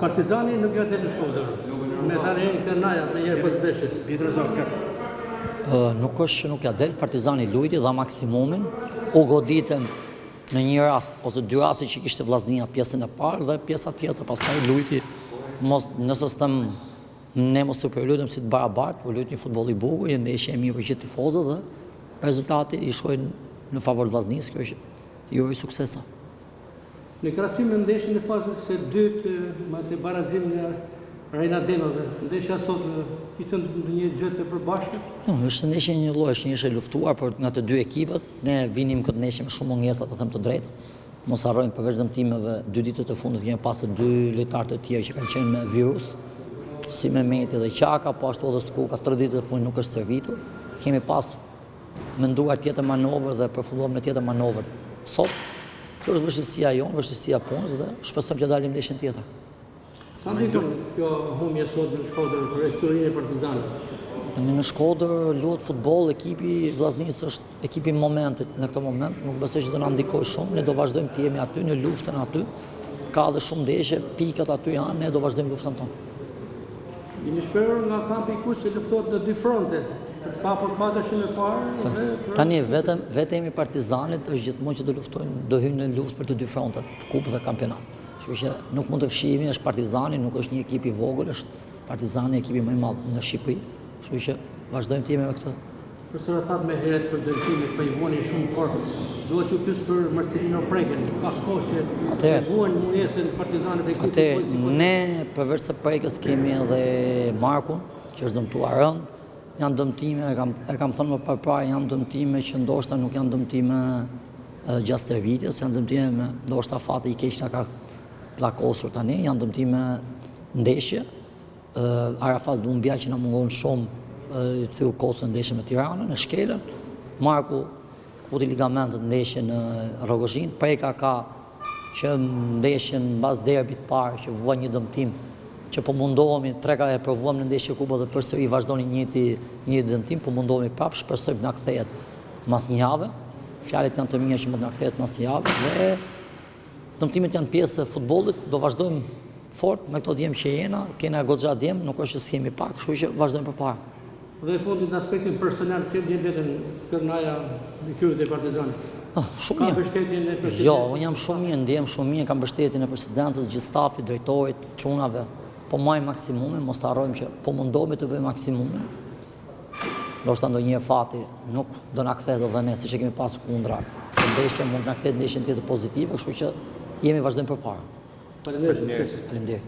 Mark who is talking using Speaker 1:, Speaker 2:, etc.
Speaker 1: Partizani nuk ja del në Shkodër. Me tani Kërnaja me një pësdeshjes.
Speaker 2: Nuk është që nuk ja del, Partizani lujti dha maksimumin, u goditën në një rast ose dy raste që kishte Vllaznia pjesën e parë dhe pjesa tjetër pastaj lujti nëse s'tem ne mos superlujtëm si të barabartë, po lujti një futboll i bukur, një ndeshje e mirë për gjithë tifozët dhe rezultati i shkoi në favor Vllaznisë, kjo është jo i suksesa.
Speaker 1: Në krahasim me ndeshjen e fazës së dytë me atë barazim në Arena Demave, ndeshja sot kishte një gjë të përbashkët?
Speaker 2: Jo, është ndeshje një lloj, është një ndeshje luftuar por nga të dy ekipet. Ne vinim këtë ndeshje me shumë mungesa, të them të drejtë. Mos harrojmë përveç dëmtimeve, 2 ditët e fundit kemi pasur 2 lojtarë të tjerë që kanë qenë me virus, si Mehmeti dhe Qaka, po ashtu edhe Skuka, 3 ditët e fundit nuk është stërvitur. Kemi pas menduar tjetër manovër dhe përfunduam në tjetër manovër. Sot kjo është vështirësia jonë, vështirësia punës dhe shpresojmë të dalim ndeshjen tjetër.
Speaker 1: Sa ndikon kjo humje sot në Shkodër për historinë e Partizanit?
Speaker 2: Në Shkodër luhet futboll, ekipi Vllaznisë është ekipi i momentit në këtë moment, nuk besoj që do na ndikojë shumë, ne do vazhdojmë të jemi aty në luftën aty. Ka dhe shumë ndeshje, pikat aty janë, ne do vazhdojmë luftën tonë.
Speaker 1: Jeni shperur nga kampi i kuq se luftohet në dy fronte. Ka për 400 e parë.
Speaker 2: Tani vetëm jemi Partizanit është gjithmonë që do luftojnë, do hyjnë në luftë për të dy frontet, kupë dhe kampionat. Kështu që nuk mund të fshihemi, është Partizani, nuk është një ekip i vogël, është Partizani ekipi më i madh në Shqipëri. Kështu që vazhdojmë të jemi me këtë.
Speaker 1: Profesor thatë me heret për dëmtimin, po i vuani shumë fort. Duhet ju pyes për Marcelino Prekën, ka kohë që vuan mungesën Partizanit e ekipit.
Speaker 2: Atë ne përveç së Prekës kemi edhe Markun, që është dëmtuar rënd. Janë dëmtime, e kam thënë më përpara, janë dëmtime që ndoshta nuk janë dëmtime gjatë stërvitjes, janë dëmtime ndoshta fati i keq na ka plakosur tani, janë dëmtime ndeshje. Arafat Dumbia që na mungon shumë thyu kosën ndeshje me Tiranën, në Shkelën. Marku kuti ligamentet ndeshje në Rogozhin. Preka ka që ndeshjen mbas derbit parë që vuan një dëmtim që po mundohemi, treka e provuam në ndeshje kupa dhe përsëri vazhdoni një dëmtim, po mundohemi prapë, shpresoj na kthehet mas një javë. Fjalët janë të mia që mund na kthehet mas një javë dhe dëmtimet janë pjesë e futbollit, do vazhdojmë fort me këto djem që jena, kena goxha djem, nuk është që s'jemi pak, kështu që vazhdojmë përpara.
Speaker 1: Dhe në fundit në aspektin personal, si ndjen vetën Kërnaja në krye e Partizanit?
Speaker 2: Shumë mirë.
Speaker 1: Ka mbështetjen e presidentit?
Speaker 2: Jo, unë jam shumë mirë, ndjem shumë mirë, kam mbështetjen e presidentës, gjithë stafit, drejtorit, çunave, po marrim maksimumin, mos të harrojmë që po mundohemi të bëjmë maksimumin. Ndoshta ndonjëherë fati nuk do na kthehet edhe ne, siç e kemi pasur kundrat. Ndeshja mund na kthehet ndeshjen tjetër pozitive, kështu që vazhdojmë përpara.
Speaker 1: Faleminderit.
Speaker 2: Faleminderit.